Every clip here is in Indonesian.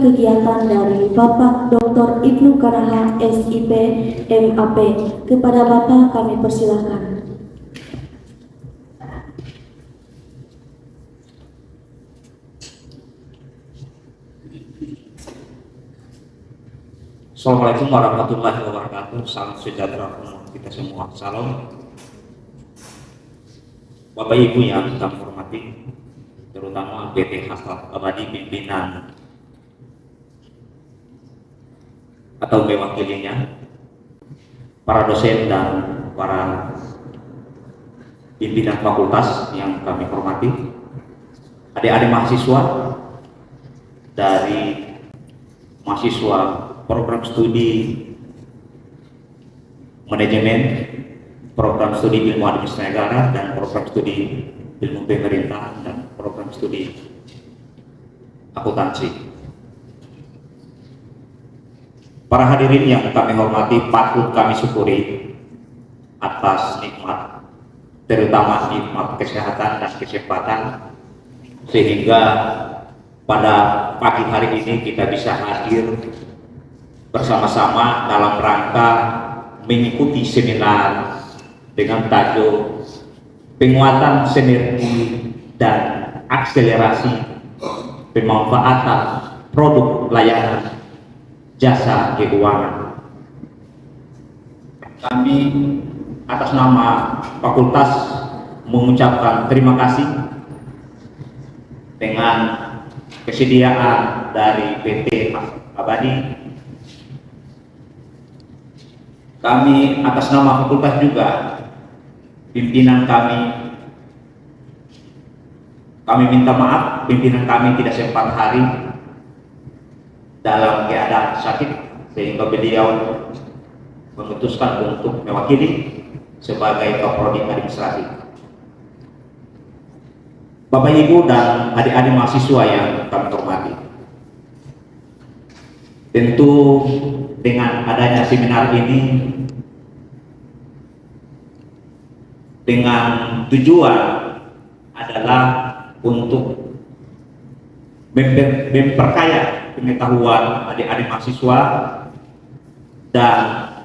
kegiatan dari Bapak Dr. Ibnu Karaha, SIP, MAP. Kepada Bapak kami persilahkan. Assalamualaikum warahmatullahi wabarakatuh. Salam sejahtera untuk kita semua. Salam. Bapak Ibu yang kami hormati, terutama PT Hasrat Abadi pimpinan atau mewakilinya, para dosen dan para pimpinan fakultas yang kami hormati, adik-adik mahasiswa dari mahasiswa program studi manajemen, program studi ilmu administrasi negara, dan program studi ilmu pemerintahan, dan program studi akuntansi. Para hadirin yang kami hormati, patut kami syukuri atas nikmat, terutama nikmat kesehatan dan kesempatan, sehingga pada pagi hari ini kita bisa hadir bersama-sama dalam rangka mengikuti seminar dengan tajuk penguatan sinergi dan akselerasi pemanfaatan produk layanan jasa keuangan. Kami atas nama fakultas mengucapkan terima kasih dengan kesediaan dari PT Abadi. Kami atas nama fakultas juga, pimpinan kami minta maaf, pimpinan kami tidak sempat hari dalam keadaan sakit, sehingga beliau memutuskan untuk mewakili sebagai Kaprodi Administrasi. Bapak Ibu dan adik-adik mahasiswa yang kami hormati, tentu dengan adanya seminar ini dengan tujuan adalah untuk memperkaya pengetahuan adik-adik mahasiswa dan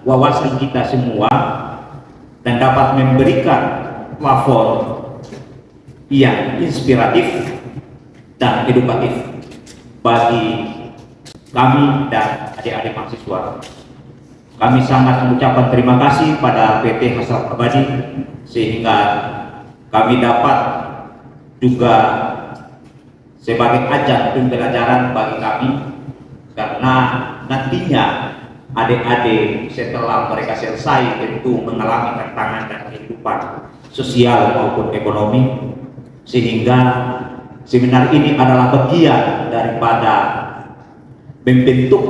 wawasan kita semua, dan dapat memberikan platform yang inspiratif dan edukatif bagi kami dan adik-adik mahasiswa. Kami sangat mengucapkan terima kasih pada PT Hasrat Abadi, sehingga kami dapat juga sebagai ajang pembelajaran bagi kami, karena nantinya adik-adik setelah mereka selesai tentu mengalami tantangan dan kehidupan sosial maupun ekonomi, sehingga seminar ini adalah bagian daripada membentuk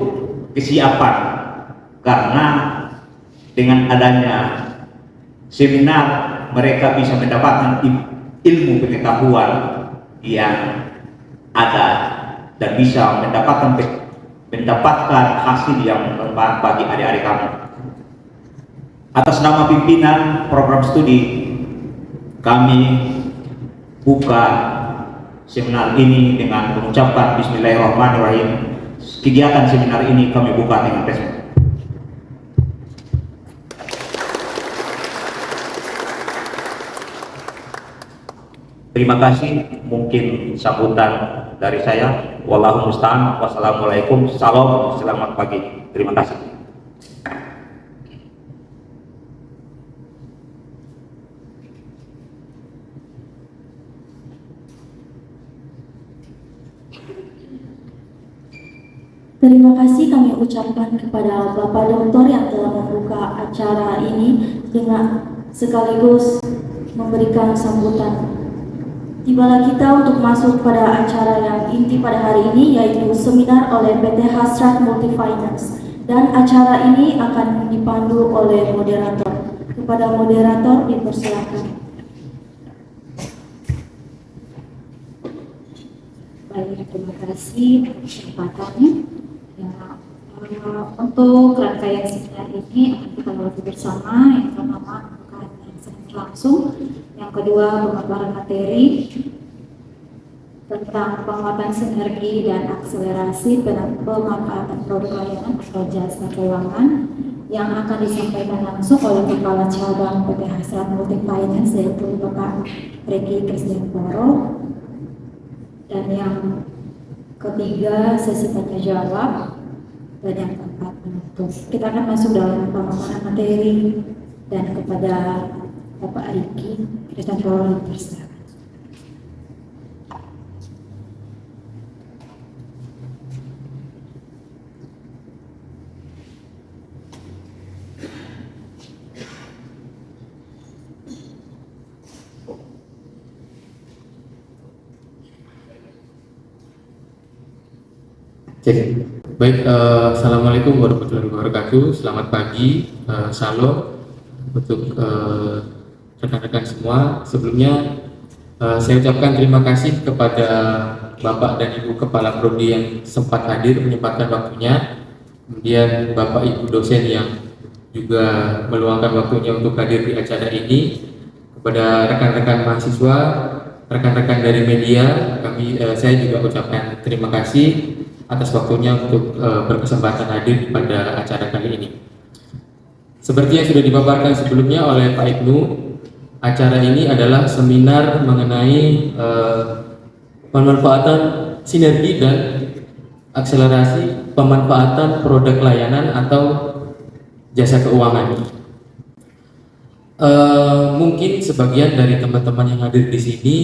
kesiapan, karena dengan adanya seminar mereka bisa mendapatkan ilmu pengetahuan yang ada dan bisa mendapatkan hasil yang bermanfaat bagi adik-adik kami. Atas nama pimpinan program studi, kami buka seminar ini dengan mengucapkan Bismillahirrahmanirrahim. Kegiatan seminar ini kami buka dengan resmi. Terima kasih, mungkin sambutan dari saya. Wallahu musta'an. Wassalamualaikum. Salam, selamat pagi. Terima kasih. Terima kasih kami ucapkan kepada Bapak Doktor yang telah membuka acara ini dengan sekaligus memberikan sambutan. Tibalah kita untuk masuk pada acara yang inti pada hari ini, yaitu seminar oleh PT Hasrat Multifinance, dan acara ini akan dipandu oleh moderator. Kepada moderator dipersilakan. Baik, terima kasih atas kesempatannya. Ya, untuk rangkaian seminar ini akan kita lalui bersama. Yang pertama pembukaan yang langsung, yang kedua pemaparan materi, tentang penguatan sinergi dan akselerasi pemanfaatan produk layanan atau jasa keuangan yang akan disampaikan langsung oleh Kepala Cabang PT Hasrat Multifinance yaitu Bapak Reki Krisdiantoro. Dan yang ketiga sesi tanya jawab, dan yang keempat penutup. Kita akan masuk dalam pemaparan materi dan kepada Bapak Reki Krisdiantoro dipersilakan. Baik, assalamualaikum warahmatullahi wabarakatuh. Selamat pagi, salam untuk rekan-rekan semua. Sebelumnya saya ucapkan terima kasih kepada Bapak dan Ibu Kepala Prodi yang sempat hadir menyempatkan waktunya, kemudian Bapak Ibu dosen yang juga meluangkan waktunya untuk hadir di acara ini, kepada rekan-rekan mahasiswa, rekan-rekan dari media, saya juga ucapkan terima kasih atas waktunya untuk berkesempatan hadir pada acara kali ini. Seperti yang sudah dipaparkan sebelumnya oleh Pak Ibnu, acara ini adalah seminar mengenai pemanfaatan sinergi dan akselerasi pemanfaatan produk layanan atau jasa keuangan. Mungkin sebagian dari teman-teman yang hadir di sini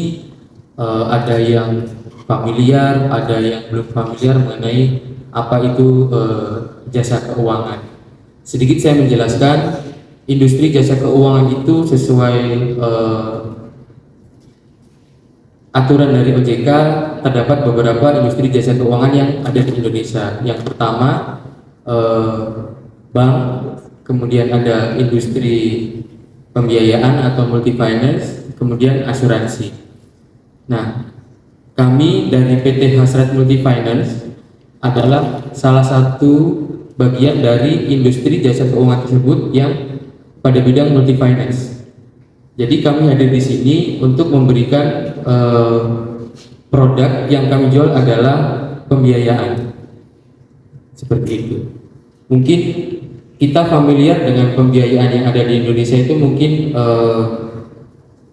ada yang familiar, ada yang belum familiar mengenai apa itu jasa keuangan. Sedikit saya menjelaskan, industri jasa keuangan itu sesuai aturan dari OJK, terdapat beberapa industri jasa keuangan yang ada di Indonesia. Yang pertama bank, kemudian ada industri pembiayaan atau multifinance, kemudian asuransi. Nah, kami dari PT Hasrat Multifinance adalah salah satu bagian dari industri jasa keuangan tersebut yang pada bidang multifinance. Jadi kami hadir di sini untuk memberikan produk yang kami jual adalah pembiayaan. Seperti itu. Mungkin kita familiar dengan pembiayaan yang ada di Indonesia itu mungkin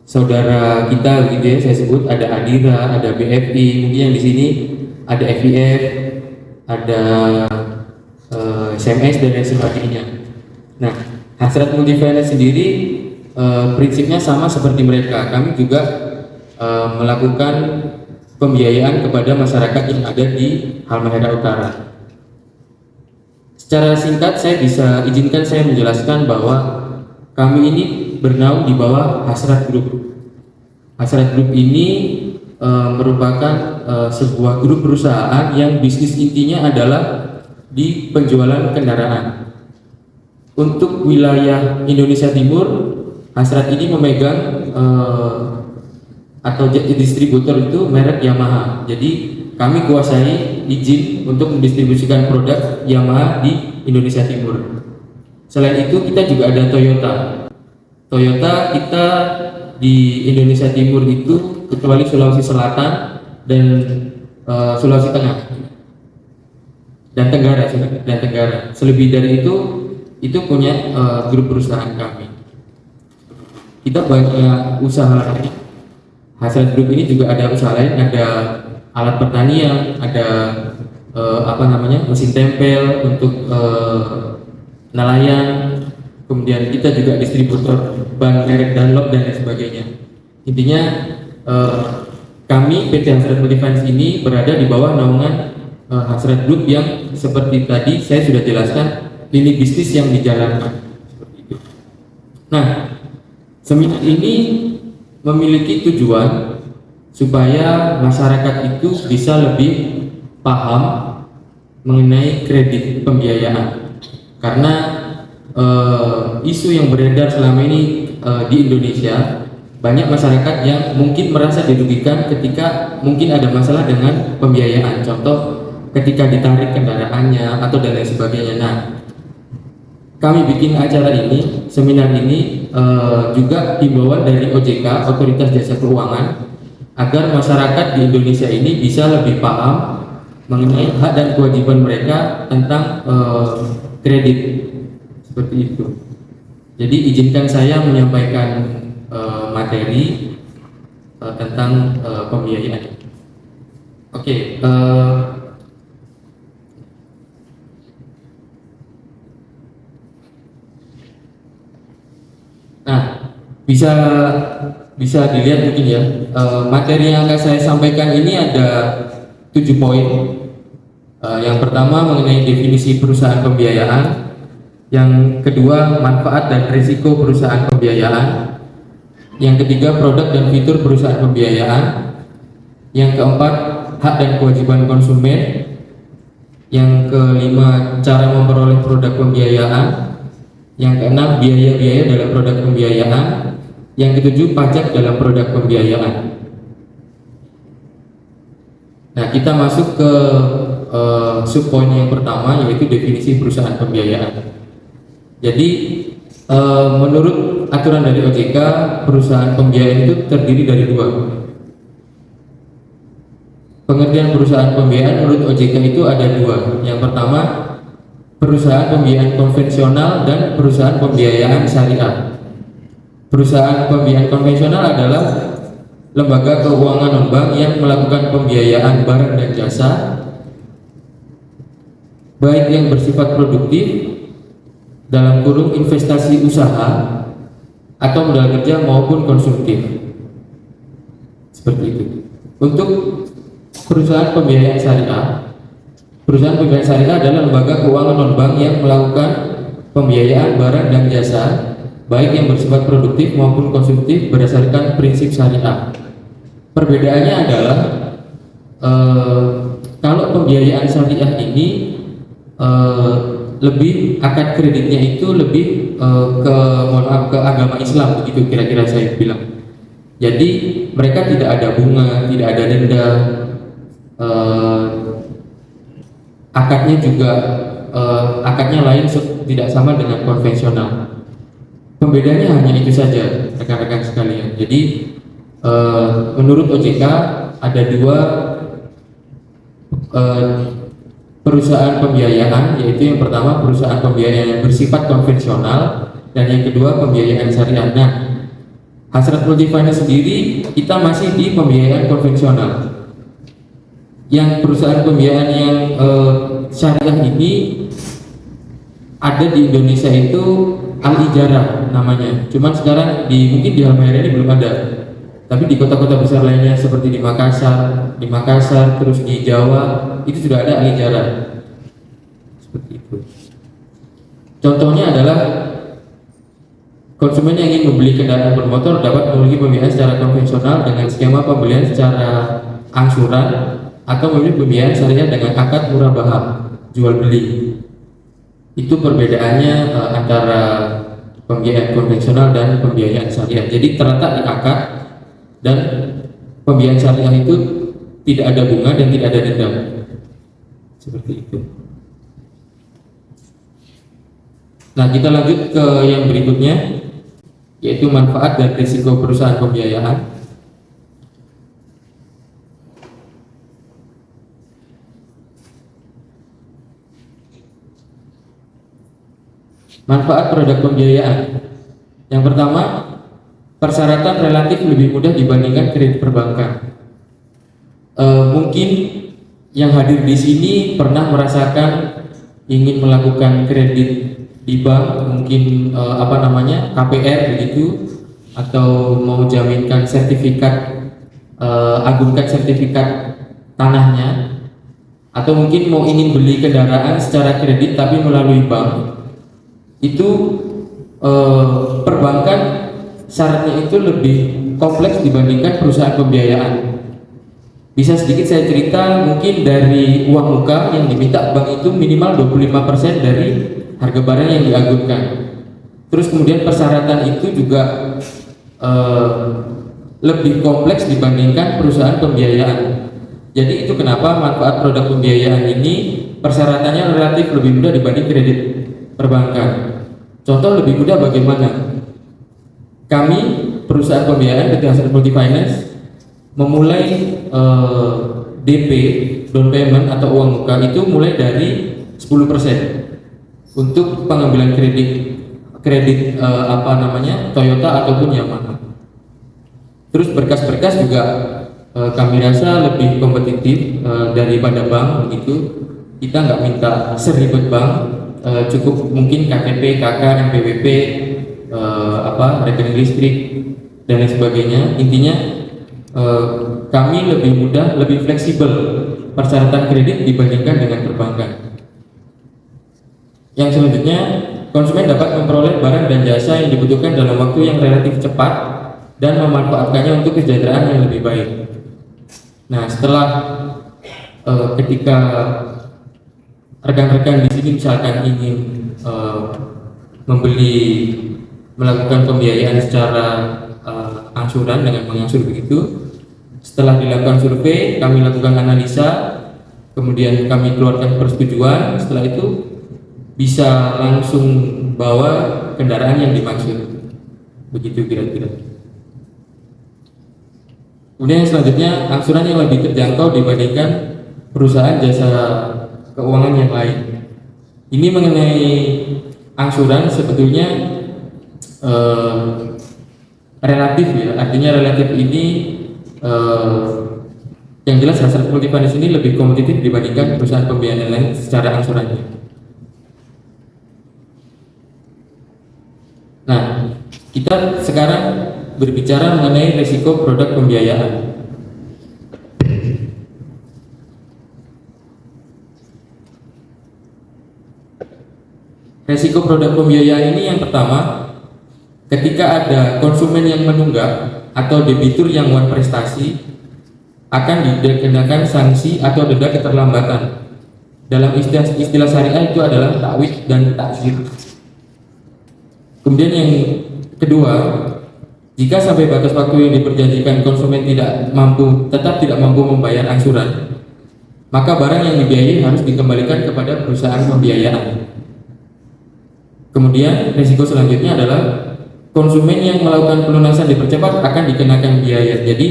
saudara kita gitu ya, saya sebut ada Adira, ada BFI, mungkin yang di sini ada FIF, ada SMS dan lain sebagainya. Nah, Hasrat Multifinance sendiri prinsipnya sama seperti mereka. Kami juga melakukan pembiayaan kepada masyarakat yang ada di Halmahera Utara. Secara singkat izinkan saya menjelaskan bahwa kami ini bernaung di bawah Hasrat Group. Hasrat Group ini merupakan sebuah grup perusahaan yang bisnis intinya adalah di penjualan kendaraan. Untuk wilayah Indonesia Timur, Hasrat ini memegang atau distributor itu merek Yamaha. Jadi kami kuasai izin untuk mendistribusikan produk Yamaha di Indonesia Timur. Selain itu kita juga ada Toyota. Toyota kita di Indonesia Timur itu kecuali Sulawesi Selatan dan Sulawesi Tengah dan Tenggara. Selebih dari itu punya grup perusahaan kami. Kita banyak usaha. Hasrat Group ini juga ada usaha lain, ada alat pertanian, ada mesin tempel untuk nelayan. Kemudian kita juga distributor ban merek Dunlop dan lain sebagainya. Intinya kami PT Hasrat Multifinance ini berada di bawah naungan Hasrat Group yang seperti tadi saya sudah jelaskan lini bisnis yang dijalankan. Seperti itu. Nah, seminar ini memiliki tujuan supaya masyarakat itu bisa lebih paham mengenai kredit pembiayaan. Karena isu yang beredar selama ini di Indonesia, banyak masyarakat yang mungkin merasa dirugikan ketika mungkin ada masalah dengan pembiayaan. Contoh, ketika ditarik kendaraannya atau dan lain sebagainya. Nah, kami bikin acara ini, seminar ini juga himbauan dari OJK, Otoritas Jasa Keuangan, agar masyarakat di Indonesia ini bisa lebih paham mengenai hak dan kewajiban mereka tentang kredit, seperti itu. Jadi izinkan saya menyampaikan materi tentang pembiayaan. Oke, nah bisa dilihat mungkin ya, materi yang akan saya sampaikan ini ada 7 poin. Yang pertama mengenai definisi perusahaan pembiayaan, yang kedua manfaat dan risiko perusahaan pembiayaan, yang ketiga produk dan fitur perusahaan pembiayaan, yang keempat hak dan kewajiban konsumen, yang kelima cara memperoleh produk pembiayaan, yang keenam biaya-biaya dalam produk pembiayaan, yang ketujuh pajak dalam produk pembiayaan. Nah, kita masuk ke subpoin yang pertama, yaitu definisi perusahaan pembiayaan. Jadi menurut aturan dari OJK, perusahaan pembiayaan itu terdiri dari 2. Pengertian perusahaan pembiayaan menurut OJK itu ada 2. Yang pertama, perusahaan pembiayaan konvensional dan perusahaan pembiayaan syariah. Perusahaan pembiayaan konvensional adalah lembaga keuangan non-bank yang melakukan pembiayaan barang dan jasa, baik yang bersifat produktif dalam kurung investasi usaha atau modal kerja maupun konsumtif, seperti itu. Untuk perusahaan pembiayaan syariah adalah lembaga keuangan non-bank yang melakukan pembiayaan barang dan jasa, baik yang bersifat produktif maupun konsumtif berdasarkan prinsip syariah. Perbedaannya adalah kalau pembiayaan syariah ini lebih akad kreditnya itu lebih ke agama Islam, begitu kira-kira saya bilang. Jadi mereka tidak ada bunga, tidak ada denda, akadnya juga akadnya lain, tidak sama dengan konvensional. Pembedanya hanya itu saja, rekan-rekan sekalian. Jadi menurut OJK ada 2 perusahaan pembiayaan, yaitu yang pertama perusahaan pembiayaan yang bersifat konvensional dan yang kedua pembiayaan syariah. Nah, Hasrat Multifinance sendiri kita masih di pembiayaan konvensional. Yang perusahaan pembiayaan yang syariah ini ada di Indonesia itu Al-Ijarah namanya. Cuman sekarang mungkin di Halmahera ini belum ada. Tapi di kota-kota besar lainnya seperti di Makassar, terus di Jawa itu sudah ada Al-Ijarah. Seperti itu. Contohnya adalah konsumen yang ingin membeli kendaraan bermotor dapat memiliki pembiayaan secara konvensional dengan skema pembelian secara angsuran atau memiliki pembiayaan syariah dengan akad murabahah jual beli. Itu perbedaannya antara pembiayaan konvensional dan pembiayaan syariah. Jadi terletak di akad, dan pembiayaan syariah itu tidak ada bunga dan tidak ada denda, seperti itu. Nah, kita lanjut ke yang berikutnya, yaitu manfaat dan risiko perusahaan pembiayaan. Manfaat produk pembiayaan. Yang pertama, persyaratan relatif lebih mudah dibandingkan kredit perbankan. Mungkin yang hadir di sini pernah merasakan ingin melakukan kredit di bank, mungkin KPR begitu, atau mau jaminkan sertifikat, agungkan sertifikat tanahnya, atau mungkin mau ingin beli kendaraan secara kredit tapi melalui bank. Itu perbankan syaratnya itu lebih kompleks dibandingkan perusahaan pembiayaan. Bisa sedikit saya cerita, mungkin dari uang muka yang diminta bank itu minimal 25% dari harga barang yang diagunkan. Terus kemudian persyaratan itu juga lebih kompleks dibandingkan perusahaan pembiayaan. Jadi itu kenapa manfaat produk pembiayaan ini persyaratannya relatif lebih mudah dibanding kredit perbankan. Contoh lebih mudah bagaimana? Kami perusahaan pembiayaan PT Hasrat Multifinance memulai DP down payment atau uang muka itu mulai dari 10% untuk pengambilan kredit Toyota ataupun Yamaha. Terus berkas-berkas juga kami rasa lebih kompetitif daripada bank begitu. Kita nggak minta seribet bank, cukup mungkin KTP, KK, NPWP, rekening listrik dan lain sebagainya. Intinya kami lebih mudah, lebih fleksibel persyaratan kredit dibandingkan dengan perbankan. Yang selanjutnya, konsumen dapat memperoleh barang dan jasa yang dibutuhkan dalam waktu yang relatif cepat dan memanfaatkannya untuk kesejahteraan yang lebih baik. Nah, setelah ketika rekan-rekan di sini misalkan ingin melakukan pembiayaan secara angsuran dengan mengangsur begitu, setelah dilakukan survei, kami lakukan analisa, kemudian kami keluarkan persetujuan. Setelah itu bisa langsung bawa kendaraan yang dimaksud, begitu kira-kira. Kemudian selanjutnya, angsuran yang lebih terjangkau dibandingkan perusahaan jasa keuangan yang lain. Ini mengenai angsuran sebetulnya relatif ya, artinya relatif ini yang jelas Hasrat Multifinance ini lebih kompetitif dibandingkan perusahaan pembiayaan lain secara angsurannya. Nah, kita sekarang berbicara mengenai risiko produk pembiayaan. Risiko produk pembiayaan ini yang pertama, ketika ada konsumen yang menunggak atau debitur yang one prestasi, akan dikenakan sanksi atau denda keterlambatan. Dalam istilah syariah itu adalah ta'wid dan ta'zir. Kemudian yang kedua, jika sampai batas waktu yang diperjanjikan konsumen tetap tidak mampu membayar angsuran, maka barang yang dibiayai harus dikembalikan kepada perusahaan pembiayaan. Kemudian risiko selanjutnya adalah konsumen yang melakukan pelunasan dipercepat akan dikenakan biaya. Jadi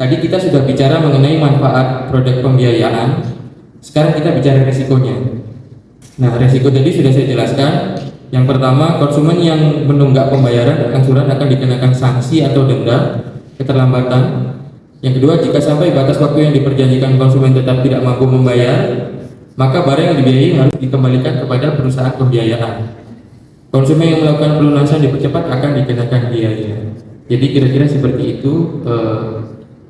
tadi kita sudah bicara mengenai manfaat produk pembiayaan, sekarang kita bicara risikonya. Nah, risiko tadi sudah saya jelaskan. Yang pertama, konsumen yang menunggak pembayaran angsuran akan dikenakan sanksi atau denda keterlambatan. Yang kedua, jika sampai batas waktu yang diperjanjikan konsumen tetap tidak mampu membayar, maka barang yang dibiayai harus dikembalikan kepada perusahaan pembiayaan. Konsumen yang melakukan pelunasan dipercepat akan dikenakan biaya. Jadi kira-kira seperti itu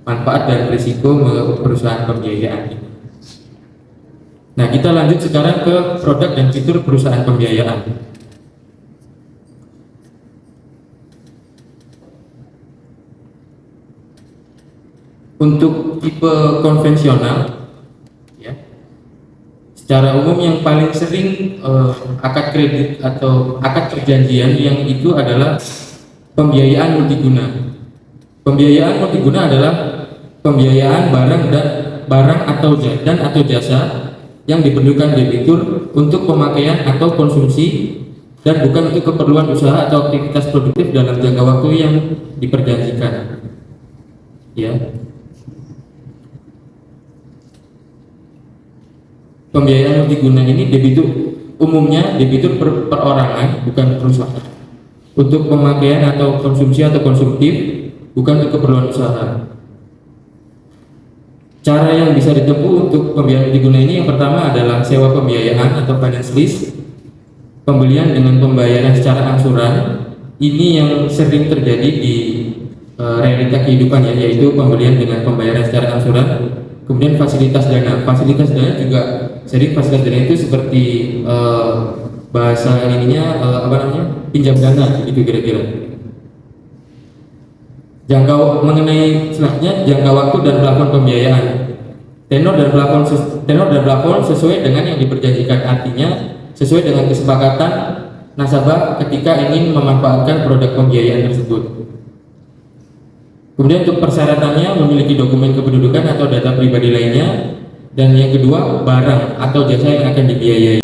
manfaat dan risiko perusahaan pembiayaan. Nah, kita lanjut sekarang ke produk dan fitur perusahaan pembiayaan. Untuk tipe konvensional, ya, secara umum yang paling sering akad kredit atau akad perjanjian yang itu adalah pembiayaan multiguna. Pembiayaan multiguna adalah pembiayaan barang atau jasa yang diperlukan debitur untuk pemakaian atau konsumsi dan bukan untuk keperluan usaha atau aktivitas produktif dalam jangka waktu yang diperjanjikan. Ya. Pembiayaan multiguna ini umumnya debitur perorangan, bukan perusahaan, untuk pemakaian atau konsumsi atau konsumtif, bukan untuk keperluan usaha. Cara yang bisa ditempuh untuk pembiayaan multiguna ini yang pertama adalah sewa pembiayaan atau finance lease, pembelian dengan pembayaran secara angsuran. Ini yang sering terjadi di realita kehidupan ya, yaitu pembelian dengan pembayaran secara angsuran. Kemudian fasilitas dana juga sering fasilitas dana itu seperti bahasa pinjam dana gitu kira-kira. Mengenai selanjutnya jangka waktu dan plafon pembiayaan. Tenor dan plafon sesuai dengan yang diperjanjikan, artinya sesuai dengan kesepakatan nasabah ketika ingin memanfaatkan produk pembiayaan tersebut. Kemudian untuk persyaratannya memiliki dokumen kependudukan atau data pribadi lainnya, dan yang kedua barang atau jasa yang akan dibiayai.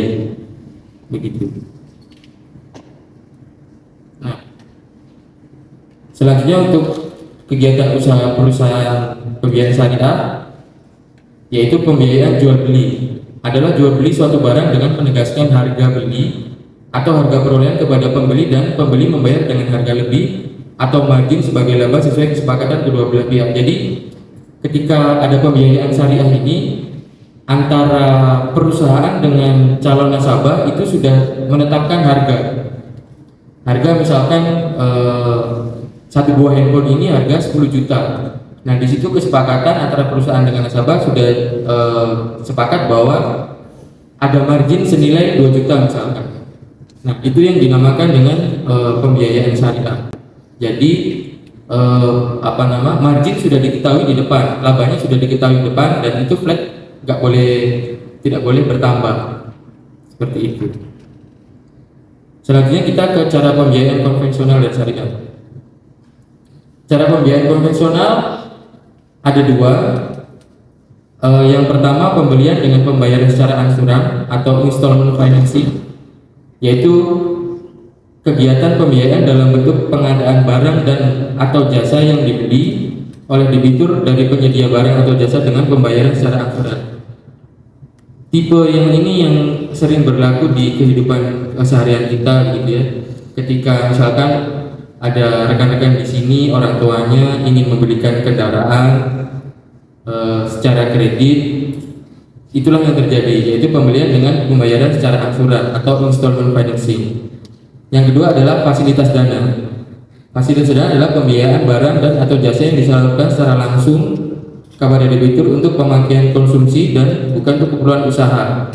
Begitu. Nah, selanjutnya untuk kegiatan usaha perusahaan pembiayaan syariah, yaitu pembiayaan jual beli, adalah jual beli suatu barang dengan menegaskan harga beli atau harga perolehan kepada pembeli dan pembeli membayar dengan harga lebih atau margin sebagai laba sesuai kesepakatan kedua belah pihak. Jadi ketika ada pembiayaan syariah ini antara perusahaan dengan calon nasabah itu sudah menetapkan harga misalkan satu buah handphone ini harga 10 juta. Nah, di situ kesepakatan antara perusahaan dengan nasabah sudah sepakat bahwa ada margin senilai 2 juta misalkan. Nah, itu yang dinamakan dengan pembiayaan syariah. Jadi margin sudah diketahui di depan, labanya sudah diketahui di depan, dan itu flat, tidak boleh bertambah seperti itu. Selanjutnya kita ke cara pembiayaan konvensional dan syariah. Cara pembiayaan konvensional ada dua. Yang pertama, pembelian dengan pembayaran secara angsuran atau installment financing, yaitu kegiatan pembiayaan dalam bentuk pengadaan barang dan atau jasa yang dibeli oleh debitur dari penyedia barang atau jasa dengan pembayaran secara angsuran. Tipe yang ini yang sering berlaku di kehidupan seharian kita gitu ya. Ketika misalkan ada rekan-rekan di sini orang tuanya ingin membelikan kendaraan secara kredit, itulah yang terjadi, yaitu pembelian dengan pembayaran secara angsuran atau installment financing. Yang kedua adalah fasilitas dana. Fasilitas dana adalah pembiayaan barang dan atau jasa yang disalurkan secara langsung kepada debitur untuk pemakaian konsumsi dan bukan untuk keperluan usaha.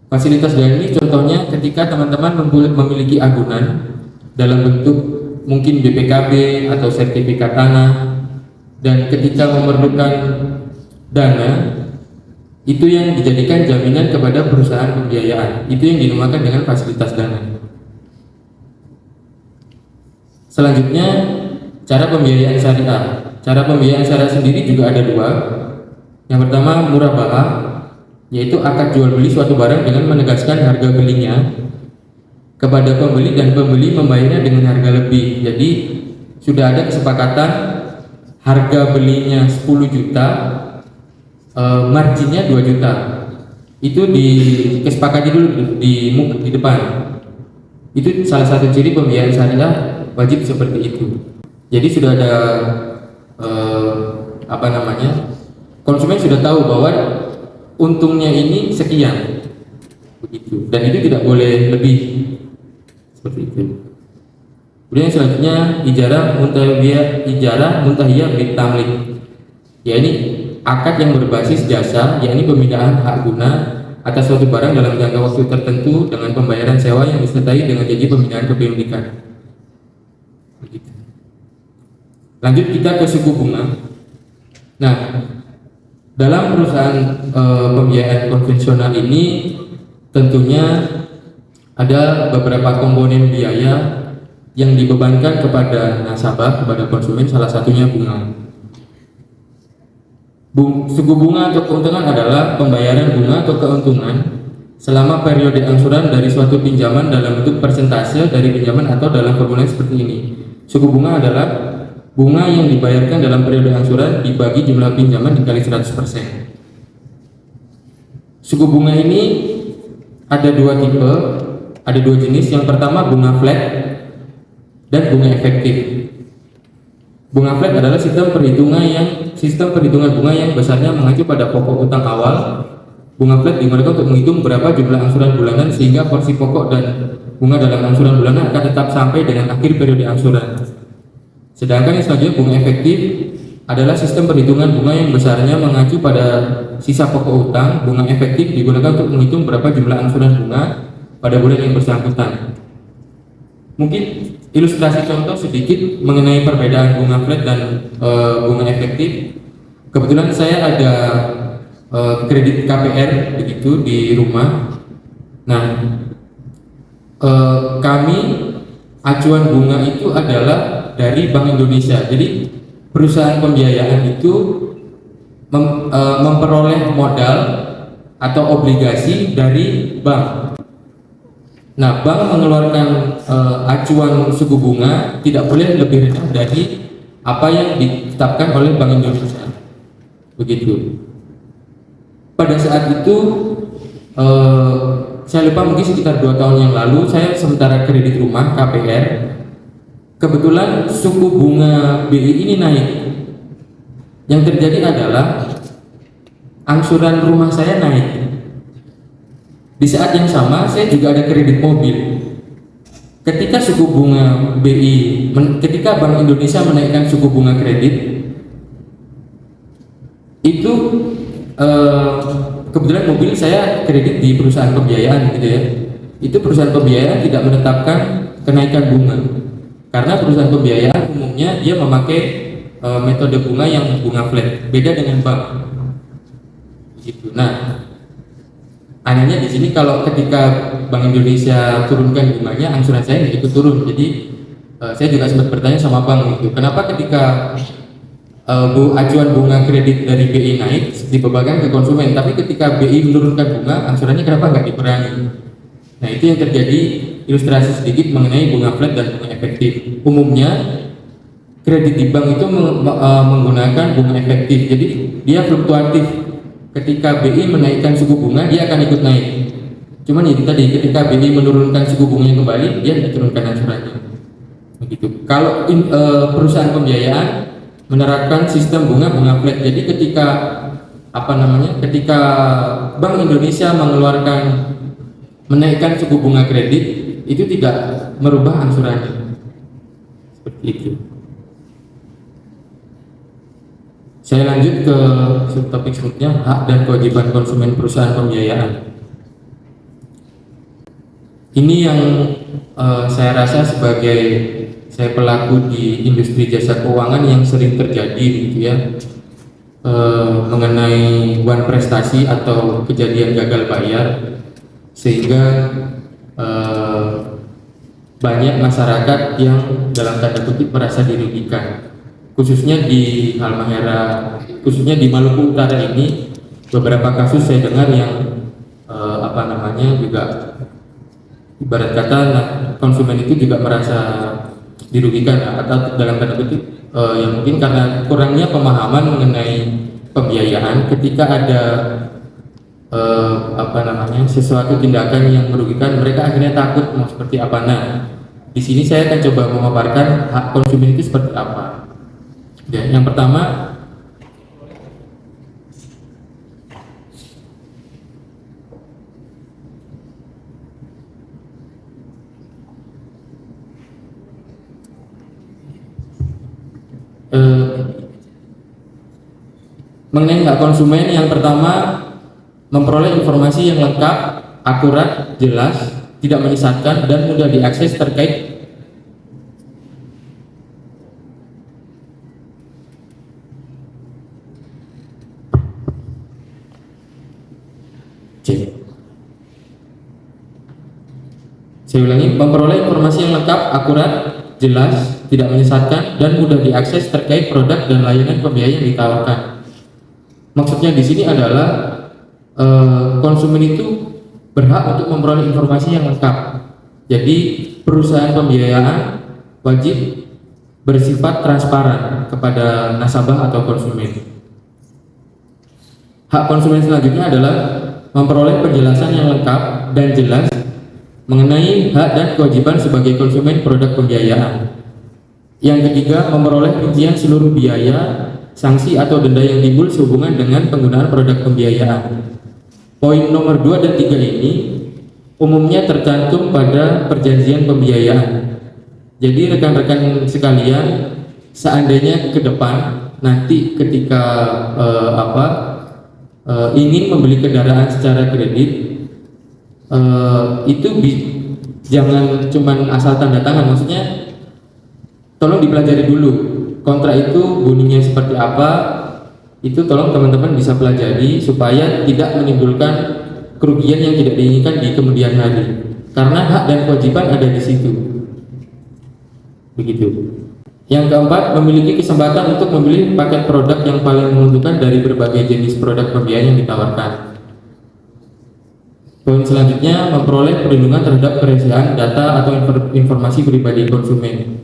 Fasilitas dana ini contohnya ketika teman-teman memiliki agunan dalam bentuk mungkin BPKB atau sertifikat tanah, dan ketika memerlukan dana, itu yang dijadikan jaminan kepada perusahaan pembiayaan. Itu yang dinamakan dengan fasilitas dana. Selanjutnya, cara pembiayaan syariah. Cara pembiayaan syariah sendiri juga ada dua. Yang pertama, murabahah, yaitu akad jual beli suatu barang dengan menegaskan harga belinya kepada pembeli dan pembeli membayarnya dengan harga lebih. Jadi sudah ada kesepakatan harga belinya 10 juta, marginnya 2 juta. Itu kesepakati dulu di depan. Itu salah satu ciri pembiayaan syariah wajib seperti itu. Jadi sudah ada konsumen sudah tahu bahwa untungnya ini sekian, begitu. Dan itu tidak boleh lebih, seperti itu. Kemudian selanjutnya ijarah muntahiyah bit tamlik. Ya, ini akad yang berbasis jasa, yakni pemindahan hak guna atas suatu barang dalam jangka waktu tertentu dengan pembayaran sewa yang disertai dengan janji pemindahan kepemilikan. Begitu. Lanjut kita ke suku bunga. Nah, dalam perusahaan pembiayaan konvensional ini tentunya ada beberapa komponen biaya yang dibebankan kepada nasabah, kepada konsumen, salah satunya bunga. Suku bunga atau keuntungan adalah pembayaran bunga atau keuntungan selama periode angsuran dari suatu pinjaman dalam bentuk persentase dari pinjaman atau dalam formulir seperti ini. Suku bunga adalah bunga yang dibayarkan dalam periode angsuran dibagi jumlah pinjaman dikali 100%. Suku bunga ini ada dua tipe, ada dua jenis. Yang pertama bunga flat dan bunga efektif. Bunga flat adalah sistem perhitungan bunga yang besarnya mengacu pada pokok utang awal. Bunga flat digunakan untuk menghitung berapa jumlah angsuran bulanan sehingga porsi pokok dan bunga dalam angsuran bulanan akan tetap sampai dengan akhir periode angsuran. Sedangkan yang selanjutnya bunga efektif adalah sistem perhitungan bunga yang besarnya mengacu pada sisa pokok utang. Bunga efektif digunakan untuk menghitung berapa jumlah angsuran bunga pada bulan yang bersangkutan. Mungkin ilustrasi contoh sedikit mengenai perbedaan bunga flat dan bunga efektif. Kebetulan saya ada kredit KPR begitu di rumah. Nah, kami acuan bunga itu adalah dari Bank Indonesia. Jadi perusahaan pembiayaan itu memperoleh modal atau obligasi dari bank. Nah, bank mengeluarkan acuan suku bunga tidak boleh lebih rendah dari apa yang ditetapkan oleh Bank Indonesia. Begitu. Pada saat itu saya lupa, mungkin sekitar 2 tahun yang lalu saya sementara kredit rumah KPR. Kebetulan suku bunga BI ini naik. Yang terjadi adalah angsuran rumah saya naik. Di saat yang sama saya juga ada kredit mobil. Ketika suku bunga BI, ketika Bank Indonesia menaikkan suku bunga kredit, itu kebetulan mobil saya kredit di perusahaan pembiayaan gitu ya. Itu perusahaan pembiayaan tidak menetapkan kenaikan bunga. Karena perusahaan pembiayaan umumnya dia memakai metode bunga yang bunga flat, beda dengan bank. Gitu. Nah, anehnya di sini kalau ketika Bank Indonesia turunkan bunganya, angsuran saya ikut turun. Jadi saya juga sempat bertanya sama bank gitu, kenapa ketika acuan bunga kredit dari BI naik dibebankan ke konsumen, tapi ketika BI menurunkan bunga, angsurannya kenapa nggak dikurangi? Nah, itu yang terjadi. Ilustrasi sedikit mengenai bunga flat dan bunga efektif. Umumnya kredit di bank itu menggunakan bunga efektif, jadi dia fluktuatif. Ketika BI menaikkan suku bunga, dia akan ikut naik. Cuman itu tadi, ketika BI menurunkan suku bunganya kembali, dia diturunkan angsurannya. Begitu. Kalau perusahaan pembiayaan menerapkan sistem bunga flat, jadi ketika ketika Bank Indonesia menaikkan suku bunga kredit, itu tidak merubah angsurannya. Seperti itu. Saya lanjut ke subtopik selanjutnya, hak dan kewajiban konsumen perusahaan pembiayaan. Ini yang saya rasa sebagai saya pelaku di industri jasa keuangan yang sering terjadi gitu ya, mengenai one prestasi atau kejadian gagal bayar, sehingga banyak masyarakat yang dalam tanda kutip merasa dirugikan. Khususnya di Halmahera, khususnya di Maluku Utara ini, beberapa kasus saya dengar yang juga ibarat kata konsumen itu juga merasa dirugikan atau dalam tanda kutip yang mungkin karena kurangnya pemahaman mengenai pembiayaan. Ketika ada sesuatu tindakan yang merugikan, mereka akhirnya takut mau seperti apa. Nah, di sini saya akan coba memaparkan hak konsumen itu seperti apa. Ya, yang pertama, mengenai hak konsumen, yang pertama memperoleh informasi yang lengkap, akurat, jelas, tidak menyesatkan, dan mudah diakses terkait Saya ulangi, memperoleh informasi yang lengkap, akurat, jelas, tidak menyesatkan, dan mudah diakses terkait produk dan layanan pembiayaan yang ditawarkan. Maksudnya di sini adalah konsumen itu berhak untuk memperoleh informasi yang lengkap. Jadi perusahaan pembiayaan wajib bersifat transparan kepada nasabah atau konsumen. Hak konsumen selanjutnya adalah memperoleh penjelasan yang lengkap dan jelas mengenai hak dan kewajiban sebagai konsumen produk pembiayaan. Yang ketiga, memperoleh rincian seluruh biaya, sanksi atau denda yang timbul sehubungan dengan penggunaan produk pembiayaan. Poin nomor 2 dan 3 ini umumnya tercantum pada perjanjian pembiayaan. Jadi rekan-rekan sekalian, seandainya ke depan nanti ketika ingin membeli kendaraan secara kredit, itu jangan cuman asal tanda tangan. Maksudnya tolong dipelajari dulu kontrak itu bunyinya seperti apa. Itu tolong teman-teman bisa pelajari supaya tidak menimbulkan kerugian yang tidak diinginkan di kemudian hari, karena hak dan kewajiban ada di situ. Begitu. Yang keempat, memiliki kesempatan untuk memilih paket produk yang paling menguntungkan dari berbagai jenis produk pembiayaan yang ditawarkan. Poin selanjutnya, memperoleh perlindungan terhadap kerahasiaan data atau informasi pribadi konsumen.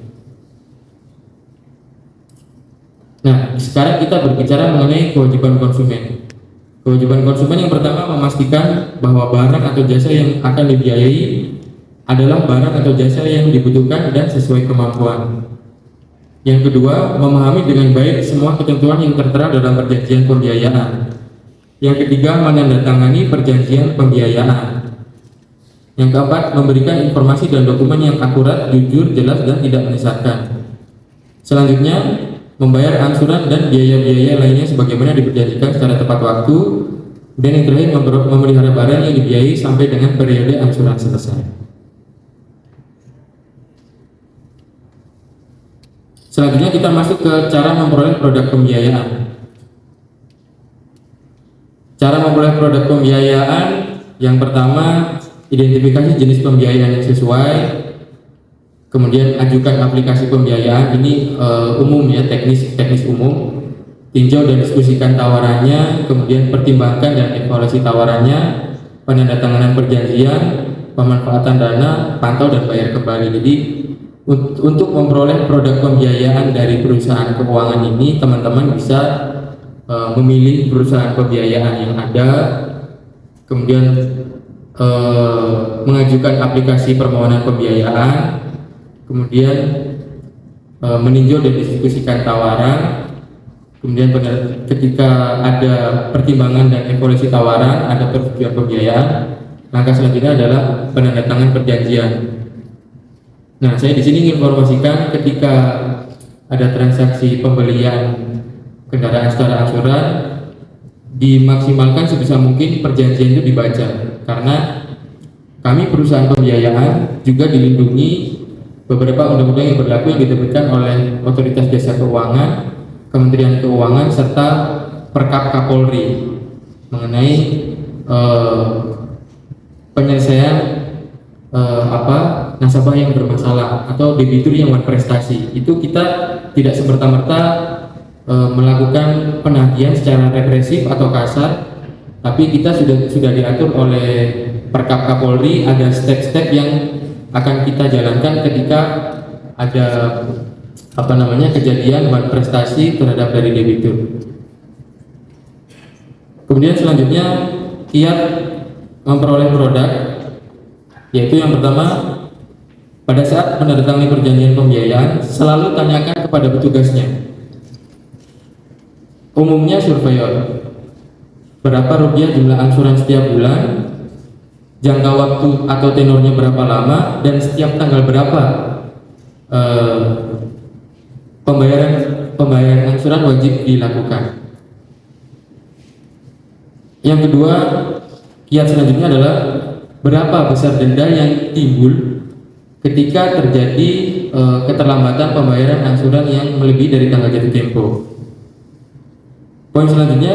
Nah, sekarang kita berbicara mengenai kewajiban konsumen. Kewajiban konsumen yang pertama memastikan bahwa barang atau jasa yang akan dibiayai adalah barang atau jasa yang dibutuhkan dan sesuai kemampuan. Yang kedua, memahami dengan baik semua ketentuan yang tertera dalam perjanjian pembiayaan. Yang ketiga, menandatangani perjanjian pembiayaan. Yang keempat, memberikan informasi dan dokumen yang akurat, jujur, jelas, dan tidak menyesatkan. Selanjutnya, membayar angsuran dan biaya-biaya lainnya sebagaimana diperjanjikan secara tepat waktu. Dan yang terakhir, memelihara barang yang dibiayai sampai dengan periode angsuran selesai. Selanjutnya kita masuk ke cara memperoleh produk pembiayaan. Cara memperoleh produk pembiayaan yang pertama, identifikasi jenis pembiayaan yang sesuai. Kemudian ajukan aplikasi pembiayaan, ini umum ya, teknis umum. Tinjau dan diskusikan tawarannya, kemudian pertimbangkan dan evaluasi tawarannya, penandatanganan perjanjian, pemanfaatan dana, pantau dan bayar kembali. Jadi untuk memperoleh produk pembiayaan dari perusahaan keuangan ini, teman-teman bisa memilih perusahaan pembiayaan yang ada, kemudian mengajukan aplikasi permohonan pembiayaan, kemudian meninjau dan diskusikan tawaran, kemudian ketika ada pertimbangan dan evaluasi tawaran, ada persetujuan pembiayaan, langkah selanjutnya adalah penandatangan perjanjian. Nah, saya di sini ingin informasikan ketika ada transaksi pembelian kendaraan secara angsuran, dimaksimalkan sebisa mungkin perjanjian itu dibaca, karena kami perusahaan pembiayaan juga dilindungi beberapa undang-undang yang berlaku yang diterbitkan oleh Otoritas Jasa Keuangan, Kementerian Keuangan, serta Perkap Kapolri mengenai penyelesaian nasabah yang bermasalah atau debitur yang berprestasi. Itu kita tidak semerta-merta melakukan penagihan secara represif atau kasar, tapi kita sudah diatur oleh Perkap Kapolri, ada step-step yang akan kita jalankan ketika ada kejadian berprestasi terhadap dari debitur. Kemudian selanjutnya kiat memperoleh produk, yaitu yang pertama, pada saat menandatangani perjanjian pembiayaan selalu tanyakan kepada petugasnya, umumnya surveyor, berapa rupiah jumlah angsuran setiap bulan, jangka waktu atau tenornya berapa lama, dan setiap tanggal berapa pembayaran angsuran wajib dilakukan. Yang kedua, kiat selanjutnya adalah berapa besar denda yang timbul ketika terjadi keterlambatan pembayaran angsuran yang melebihi dari tanggal jatuh tempo. Poin selanjutnya,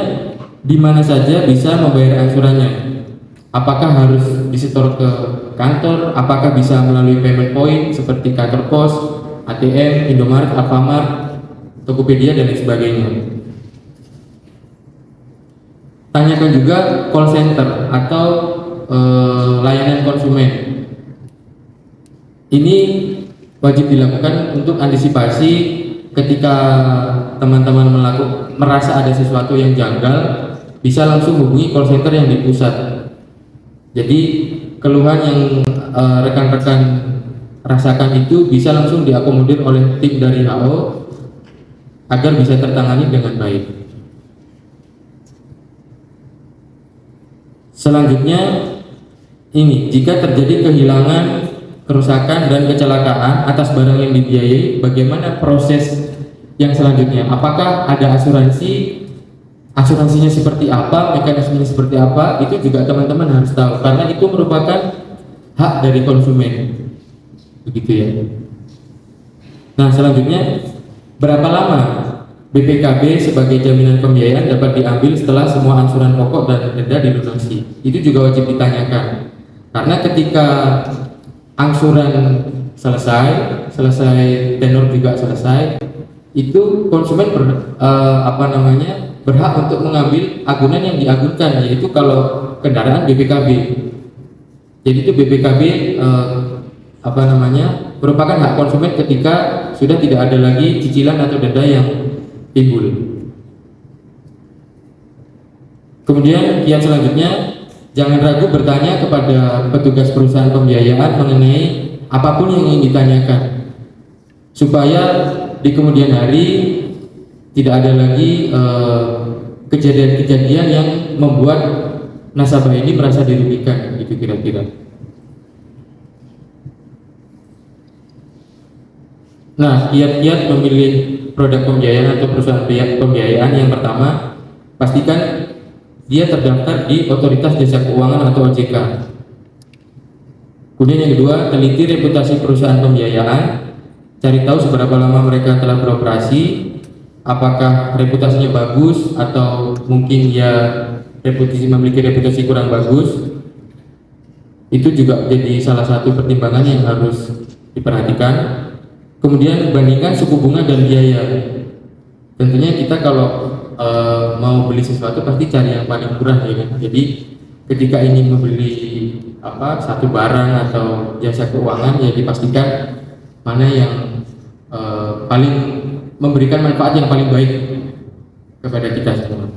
di mana saja bisa membayar angsurannya. Apakah harus disetor ke kantor? Apakah bisa melalui payment point seperti kantor pos, ATM, Indomaret, Alfamart, Tokopedia, dan lain sebagainya. Tanyakan juga call center atau layanan konsumen. Ini wajib dilakukan untuk antisipasi ketika teman-teman merasa ada sesuatu yang janggal, bisa langsung hubungi call center yang di pusat. Jadi keluhan yang rekan-rekan rasakan itu bisa langsung diakomodir oleh tim dari HO agar bisa tertangani dengan baik. Selanjutnya ini, jika terjadi kehilangan, kerusakan, dan kecelakaan atas barang yang dibiayai, bagaimana proses yang selanjutnya? Apakah ada asuransi? Asuransinya seperti apa? Mekanismenya seperti apa? Itu juga teman-teman harus tahu, karena itu merupakan hak dari konsumen. Begitu ya. Nah, selanjutnya, berapa lama BPKB sebagai jaminan pembiayaan dapat diambil setelah semua angsuran pokok dan denda dilunasi? Itu juga wajib ditanyakan, karena ketika angsuran selesai tenor juga selesai, itu konsumen berhak untuk mengambil agunan yang diagunkan, yaitu kalau kendaraan BPKB. Jadi itu BPKB merupakan hak konsumen ketika sudah tidak ada lagi cicilan atau denda yang timbul. Kemudian kiat selanjutnya, jangan ragu bertanya kepada petugas perusahaan pembiayaan mengenai apapun yang ingin ditanyakan, supaya di kemudian hari tidak ada lagi kejadian-kejadian yang membuat nasabah ini merasa dirugikan, gitu kira-kira. Nah, kiat-kiat memilih produk pembiayaan atau perusahaan pembiayaan, yang pertama, pastikan dia terdaftar di Otoritas Jasa Keuangan atau OJK. Kemudian yang kedua, teliti reputasi perusahaan pembiayaan, cari tahu seberapa lama mereka telah beroperasi, apakah reputasinya bagus atau mungkin ya memiliki reputasi kurang bagus. Itu juga jadi salah satu pertimbangan yang harus diperhatikan. Kemudian bandingkan suku bunga dan biaya. Tentunya kita kalau mau beli sesuatu pasti cari yang paling murah, ya kan? Jadi ketika ingin membeli satu barang atau jasa keuangan, ya dipastikan mana yang paling memberikan manfaat yang paling baik kepada kita semua.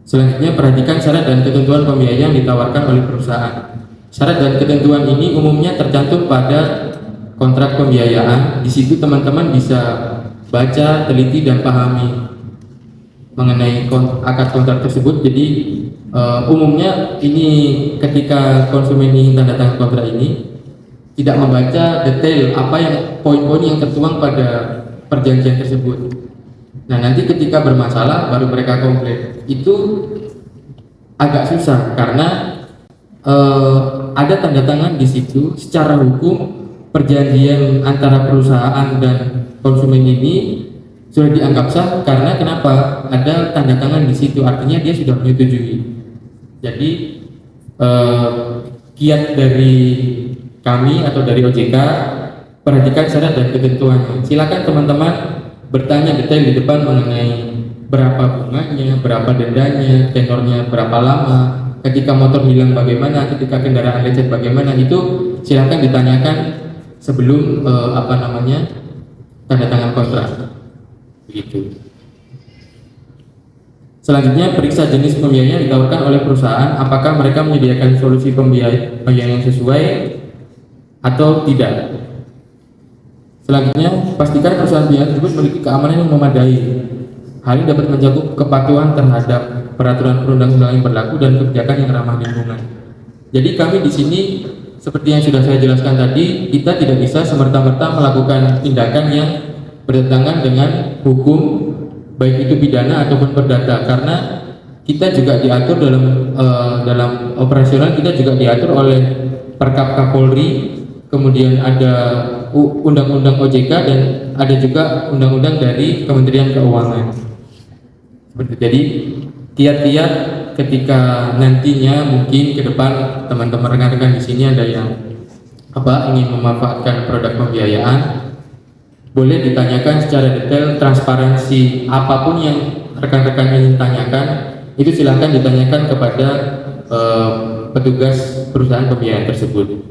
Selanjutnya, perhatikan syarat dan ketentuan pembiayaan yang ditawarkan oleh perusahaan. Syarat dan ketentuan ini umumnya tercantum pada kontrak pembiayaan. Di situ teman-teman bisa baca, teliti, dan pahami mengenai akad kontrak tersebut. Jadi umumnya ini ketika konsumen ingin tanda tangan kontrak ini tidak membaca detail apa yang poin-poin yang tertuang pada perjanjian tersebut. Nah, nanti ketika bermasalah baru mereka komplain. Itu agak susah karena ada tanda tangan di situ. Secara hukum perjanjian antara perusahaan dan konsumen ini sudah dianggap sah karena kenapa? Ada tanda tangan di situ, artinya dia sudah menyetujui. Jadi kiat dari kami atau dari OJK, perhatikan syarat dan ketentuannya. Silakan teman-teman bertanya detail di depan mengenai berapa bunganya, berapa dendanya, tenornya berapa lama, ketika motor hilang bagaimana, ketika kendaraan lecet bagaimana, itu silakan ditanyakan sebelum tanda tangan kontrak. Begitu. Selanjutnya, periksa jenis pembiayaan yang ditawarkan oleh perusahaan, apakah mereka menyediakan solusi pembiayaan yang sesuai atau tidak. Selanjutnya, pastikan perusahaan pembiayaan tersebut memiliki keamanan yang memadai. Hal ini dapat mencakup kepatuhan terhadap peraturan perundang-undangan yang berlaku dan kebijakan yang ramah lingkungan. Jadi kami di sini, seperti yang sudah saya jelaskan tadi, kita tidak bisa semerta-merta melakukan tindakan yang bertentangan dengan hukum, baik itu pidana ataupun perdata, karena kita juga diatur dalam operasional, kita juga diatur oleh Perkap Kapolri, kemudian ada Undang-Undang OJK, dan ada juga Undang-Undang dari Kementerian Keuangan. Jadi kiat-kiat ketika nantinya mungkin ke depan teman-teman rekan-rekan di sini ada yang ingin memanfaatkan produk pembiayaan, boleh ditanyakan secara detail, transparansi apapun yang rekan-rekan ingin tanyakan itu silahkan ditanyakan kepada petugas perusahaan pembiayaan tersebut.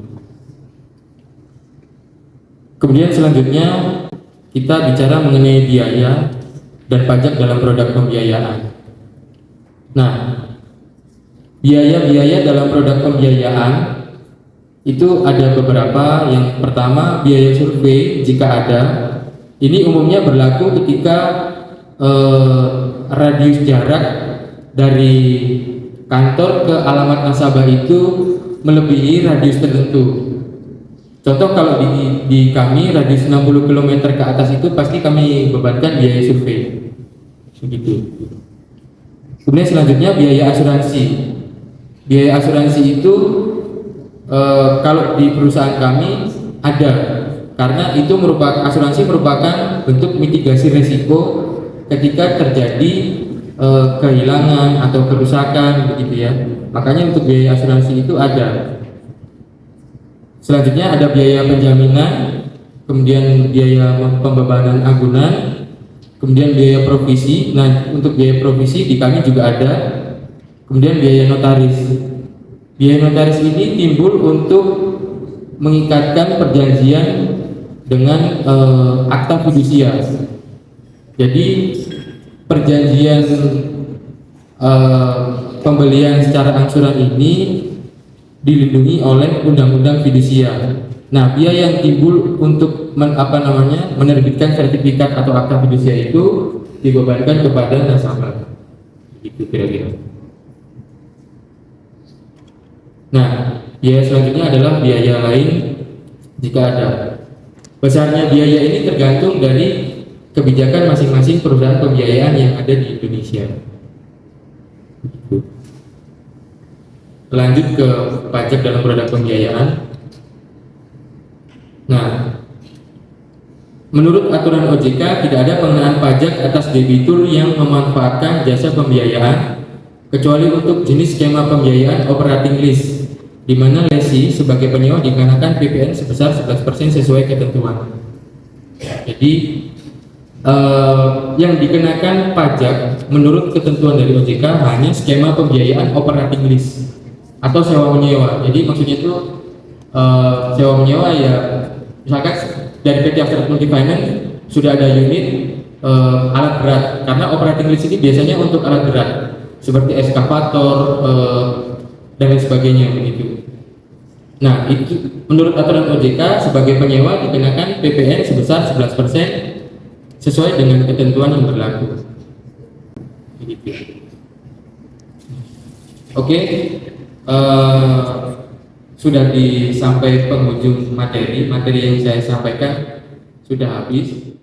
Kemudian selanjutnya kita bicara mengenai biaya dan pajak dalam produk pembiayaan. Nah, biaya-biaya dalam produk pembiayaan itu ada beberapa. Yang pertama, biaya survei jika ada. Ini umumnya berlaku ketika radius jarak dari kantor ke alamat nasabah itu melebihi radius tertentu. Contoh kalau di kami radius 60 km ke atas itu pasti kami bebankan biaya survei. Begitu. Kemudian selanjutnya biaya asuransi. Biaya asuransi itu kalau di perusahaan kami ada, karena itu asuransi merupakan bentuk mitigasi risiko ketika terjadi kehilangan atau kerusakan, begitu ya. Makanya untuk biaya asuransi itu ada. Selanjutnya ada biaya penjaminan, kemudian biaya pembebanan agunan, kemudian biaya provisi. Nah, untuk biaya provisi di kami juga ada. Kemudian biaya notaris. Biaya notaris ini timbul untuk mengikatkan perjanjian dengan akta fidusia. Jadi perjanjian pembelian secara angsuran ini dilindungi oleh undang-undang fidusia. Nah, biaya yang timbul untuk menerbitkan sertifikat atau akta fidusia itu dibebankan kepada nasabah. Gitu kira-kira. Nah, biaya selanjutnya adalah biaya lain jika ada. Besarnya biaya ini tergantung dari kebijakan masing-masing perusahaan pembiayaan yang ada di Indonesia. Lanjut ke pajak dalam produk pembiayaan. Nah, menurut aturan OJK tidak ada pengenaan pajak atas debitur yang memanfaatkan jasa pembiayaan kecuali untuk jenis skema pembiayaan operating lease, di mana lesi sebagai penyewa dikenakan PPN sebesar 11% sesuai ketentuan. Jadi yang dikenakan pajak menurut ketentuan dari OJK hanya skema pembiayaan operating lease atau sewa menyewa. Jadi maksudnya itu sewa menyewa ya, misalkan dari PT Astra Multi Finance sudah ada unit alat berat, karena operating lease ini biasanya untuk alat berat seperti eskavator dan lain sebagainya begitu. Nah, itu menurut aturan OJK sebagai penyewa dikenakan PPN sebesar 11% sesuai dengan ketentuan yang berlaku. Begitu. Oke, sudah sampai penghujung materi yang saya sampaikan sudah habis.